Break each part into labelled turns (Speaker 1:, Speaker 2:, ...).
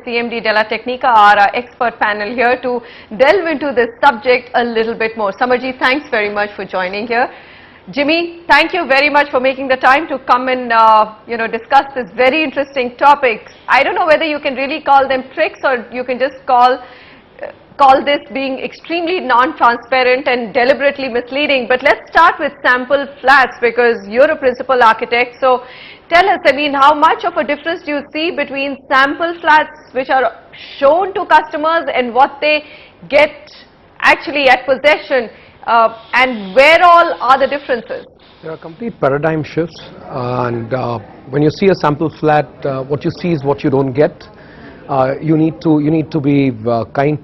Speaker 1: CMD Della Technica are our expert panel here to delve into this subject a little bit more. Samarji, thanks very much for joining here. Jimmy, thank you very much for making the time to come and discuss this very interesting topic. I don't know whether you can really call them tricks or you can just call this being extremely non-transparent and deliberately misleading. But let's start with sample flats because you're a principal architect. So tell us, I mean, how much of a difference do you see between sample flats which are shown to customers and what they get actually at possession, and where all are the differences?
Speaker 2: There are complete paradigm shifts, and when you see a sample flat, what you see is what you don't get. You need to be kind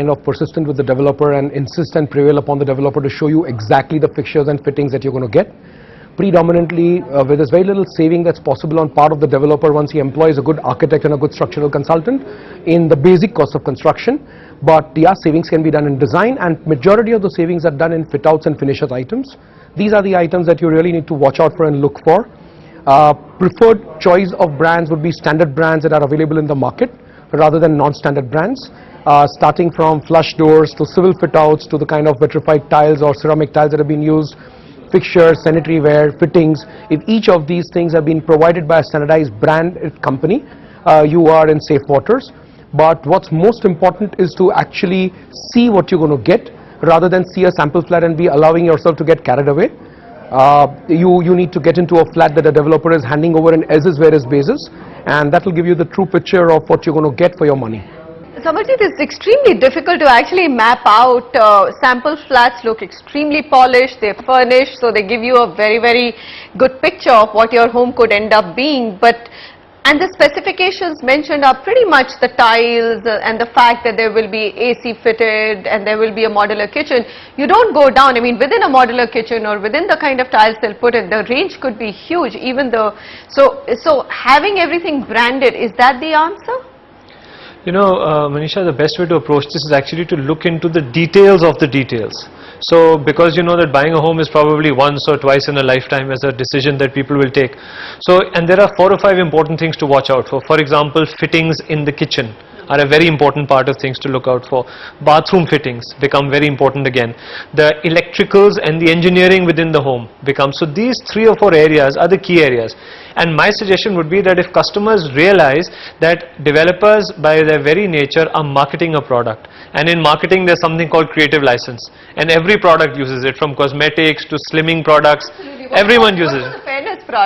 Speaker 2: of persistent with the developer and insist and prevail upon the developer to show you exactly the fixtures and fittings that you're going to get. Predominantly, where there's very little saving that's possible on part of the developer once he employs a good architect and a good structural consultant in the basic cost of construction. But yeah, savings can be done in design, and majority of the savings are done in fit outs and finishes items. These are the items that you really need to watch out for and look for. Preferred choice of brands would be standard brands that are available in the market rather than non-standard brands, starting from flush doors to civil fit outs to the kind of vitrified tiles or ceramic tiles that have been used, fixtures, sanitary ware, fittings. If each of these things have been provided by a standardized brand company, you are in safe waters. But what's most important is to actually see what you're going to get rather than see a sample flat and be allowing yourself to get carried away. You need to get into a flat that a developer is handing over in as-is where-is basis, and that will give you the true picture of what you're going to get for your money.
Speaker 1: Samarji, it's extremely difficult to actually map out. Sample flats look extremely polished, they're furnished, so they give you a very, very good picture of what your home could end up being. And the specifications mentioned are pretty much the tiles and the fact that there will be AC fitted and there will be a modular kitchen. You don't go down, I mean, within a modular kitchen or within the kind of tiles they'll put in, the range could be huge, even though, so having everything branded, is that the answer?
Speaker 3: You know, Manisha, the best way to approach this is actually to look into the details of the details. So, because you know that buying a home is probably once or twice in a lifetime as a decision that people will take. So, and there are 4 or 5 important things to watch out for. For example, fittings in the kitchen are a very important part of things to look out for. Bathroom fittings become very important again. The electricals and the engineering within the home become. So these 3 or 4 areas are the key areas. And my suggestion would be that if customers realize that developers by their very nature are marketing a product, and in marketing there's something called creative license, and every product uses it, from cosmetics to slimming products, everyone uses it.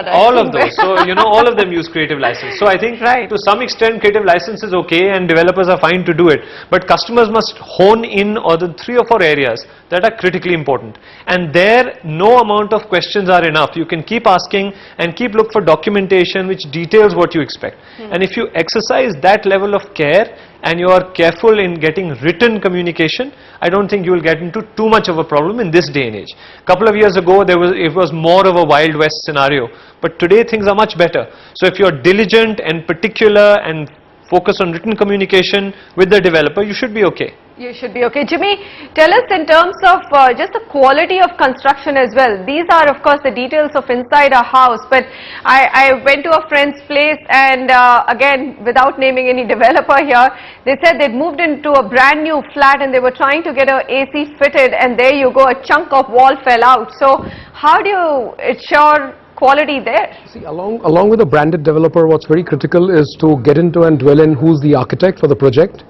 Speaker 3: All of those. So, you know, all of them use creative license. So I think to some extent creative license is okay and developers are fine to do it. But customers must hone in on the 3 or 4 areas that are critically important. And there, no amount of questions are enough. You can keep asking and keep look for documentation which details what you expect. And if you exercise that level of care and you are careful in getting written communication, I don't think you will get into too much of a problem in this day and age. A couple of years ago, it was more of a Wild West scenario, but today things are much better. So if you are diligent and particular and focus on written communication with the developer, you should be okay.
Speaker 1: You should be okay. Jimmy, tell us in terms of just the quality of construction as well. These are of course the details of inside a house, but I went to a friend's place and again, without naming any developer here, they said they'd moved into a brand new flat and they were trying to get a AC fitted, and there you go, a chunk of wall fell out. So how do you ensure quality there?
Speaker 2: See, along with a branded developer, what's very critical is to get into and dwell in who's the architect for the project.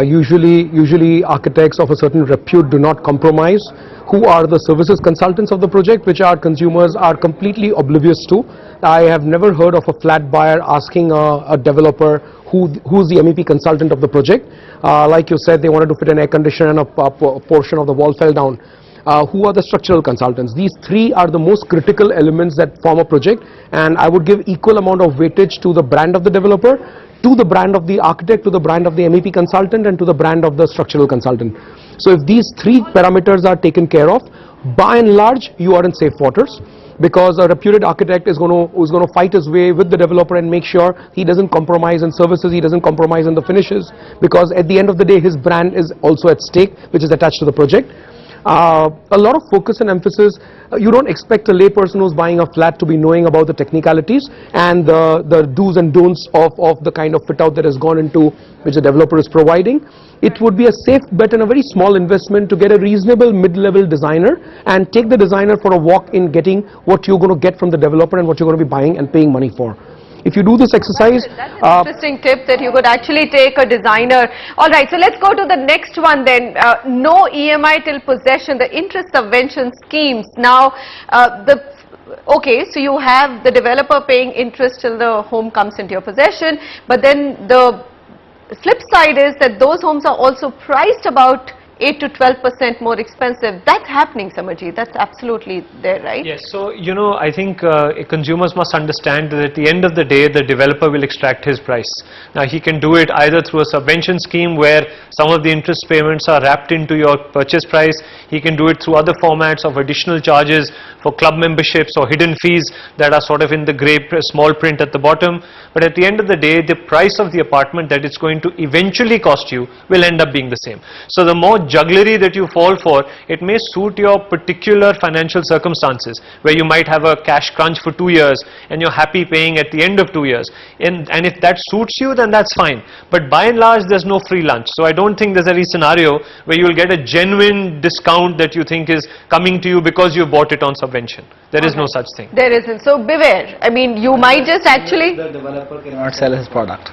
Speaker 2: Usually architects of a certain repute do not compromise who are the services consultants of the project, which our consumers are completely oblivious to. I have never heard of a flat buyer asking a developer who's the MEP consultant of the project. Like you said, they wanted to fit an air conditioner and a portion of the wall fell down. Who are the structural consultants? These 3 are the most critical elements that form a project, and I would give equal amount of weightage to the brand of the developer, to the brand of the architect, to the brand of the MEP consultant, and to the brand of the structural consultant. So if these 3 parameters are taken care of, by and large you are in safe waters, because a reputed architect is going to fight his way with the developer and make sure he doesn't compromise in services, he doesn't compromise in the finishes, because at the end of the day his brand is also at stake, which is attached to the project. a lot of focus and emphasis. You don't expect a layperson who's buying a flat to be knowing about the technicalities and the do's and don'ts of the kind of fit out that has gone into which the developer is providing. It would be a safe bet and a very small investment to get a reasonable mid-level designer and take the designer for a walk in getting what you're going to get from the developer and what you're going to be buying and paying money for. If you do this exercise,
Speaker 1: that's an interesting tip that you could actually take a designer. All right, so let's go to the next one then. No EMI till possession, the interest subvention schemes. Now, okay, so you have the developer paying interest till the home comes into your possession, but then the flip side is that those homes are also priced about 8 to 12% more expensive. That's happening, Samarji. That's absolutely there, right?
Speaker 3: Yes. So, I think consumers must understand that at the end of the day, the developer will extract his price. Now, he can do it either through a subvention scheme where some of the interest payments are wrapped into your purchase price. He can do it through other formats of additional charges for club memberships or hidden fees that are sort of in the grey small print at the bottom. But at the end of the day, the price of the apartment that it's going to eventually cost you will end up being the same. So, the more jugglery that you fall for, it may suit your particular financial circumstances where you might have a cash crunch for 2 years and you're happy paying at the end of 2 years. And if that suits you, then that's fine. But by and large, there's no free lunch. So I don't think there's any scenario where you'll get a genuine discount that you think is coming to you because you bought it on subvention. There is no such thing.
Speaker 1: There isn't. So beware. I mean, you might just actually...
Speaker 4: The developer cannot sell his product.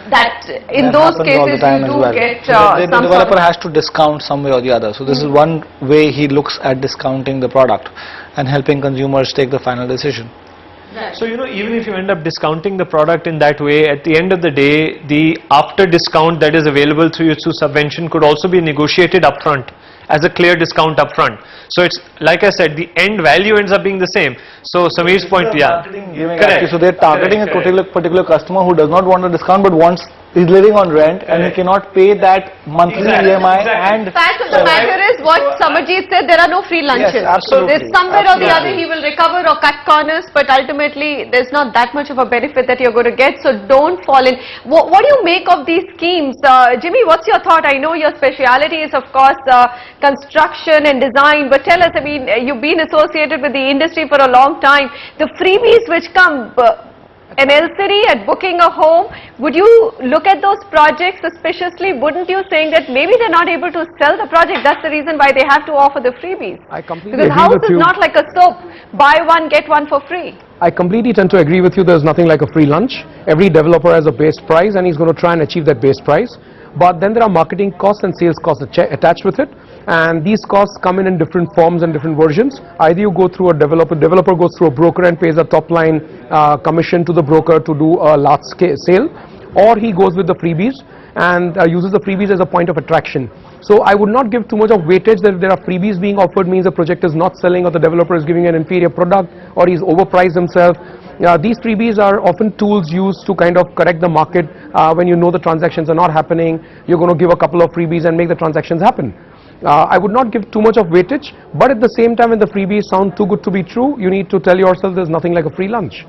Speaker 1: That in those cases you do get
Speaker 4: the developer has to discount some way or the other. So this is one way he looks at discounting the product and helping consumers take the final decision.
Speaker 3: So even if you end up discounting the product in that way, at the end of the day, the after discount that is available through subvention could also be negotiated upfront as a clear discount upfront. So it's like I said, the end value ends up being the same. So Sameer's point, yeah, correct.
Speaker 4: So they're targeting a particular customer who does not want a discount but wants is living on rent and he cannot pay that monthly EMI. And
Speaker 1: the fact of the matter is what Samarji said, there are no free lunches.
Speaker 4: Yes,
Speaker 1: so there's somewhere or the other he will recover or cut corners, but ultimately there's not that much of a benefit that you're going to get. So don't fall in. What do you make of these schemes? Jimmy, what's your thought? I know your speciality is of course construction and design, but tell us, I mean, you've been associated with the industry for a long time. The freebies which come, an LCD at booking a home, would you look at those projects suspiciously? Wouldn't you think that maybe they're not able to sell the project? That's the reason why they have to offer the freebies.
Speaker 2: I completely
Speaker 1: because
Speaker 2: agree
Speaker 1: house
Speaker 2: with
Speaker 1: is
Speaker 2: you.
Speaker 1: not like a soap, buy one get one for free.
Speaker 2: I completely tend to agree with you. There's nothing like a free lunch. Every developer has a base price and he's going to try and achieve that base price. But then there are marketing costs and sales costs attached with it, and these costs come in different forms and different versions. Either you go through a developer goes through a broker and pays a top line commission to the broker to do a large scale sale, or he goes with the freebies and uses the freebies as a point of attraction. So I would not give too much of weightage that if there are freebies being offered means the project is not selling or the developer is giving an inferior product or he's overpriced himself. These freebies are often tools used to kind of correct the market when you know the transactions are not happening. You're going to give a couple of freebies and make the transactions happen. I would not give too much of weightage, but at the same time when the freebies sound too good to be true, you need to tell yourself there's nothing like a free lunch.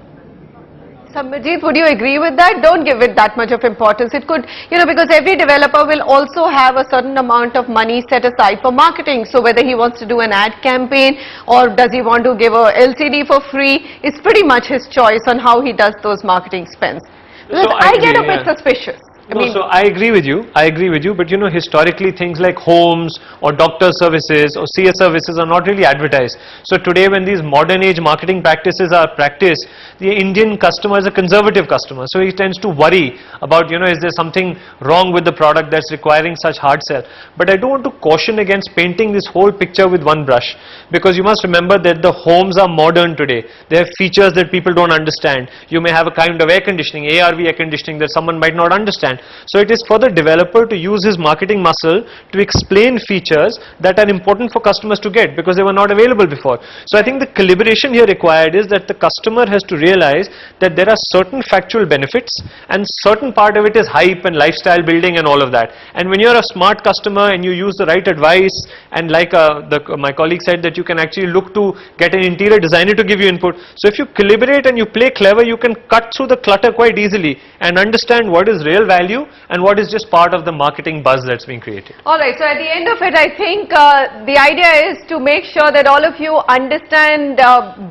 Speaker 1: Samarji, would you agree with that? Don't give it that much of importance. It could, because every developer will also have a certain amount of money set aside for marketing. So whether he wants to do an ad campaign or does he want to give a LCD for free, it's pretty much his choice on how he does those marketing spends. Because
Speaker 3: So
Speaker 1: I get a bit suspicious.
Speaker 3: So I agree with you, but historically things like homes or doctor services or CS services are not really advertised. So today when these modern age marketing practices are practiced, the Indian customer is a conservative customer, so he tends to worry about, is there something wrong with the product that's requiring such hard sell. But I do want to caution against painting this whole picture with one brush, because you must remember that the homes are modern today. They have features that people don't understand. You may have a kind of air conditioning, ARV air conditioning that someone might not understand. So it is for the developer to use his marketing muscle to explain features that are important for customers to get because they were not available before. So I think the calibration here required is that the customer has to realize that there are certain factual benefits and certain part of it is hype and lifestyle building and all of that. And when you're a smart customer and you use the right advice, and like my colleague said, that you can actually look to get an interior designer to give you input. So if you calibrate and you play clever, you can cut through the clutter quite easily and understand what is real value value and what is just part of the marketing buzz that's being created.
Speaker 1: Alright, so at the end of it, I think the idea is to make sure that all of you understand,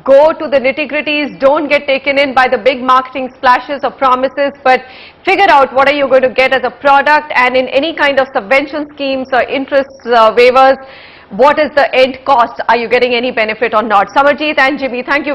Speaker 1: go to the nitty-gritties, don't get taken in by the big marketing splashes or promises, but figure out what are you going to get as a product, and in any kind of subvention schemes or interest waivers, what is the end cost? Are you getting any benefit or not? Samarjeet and Jimmy, thank you very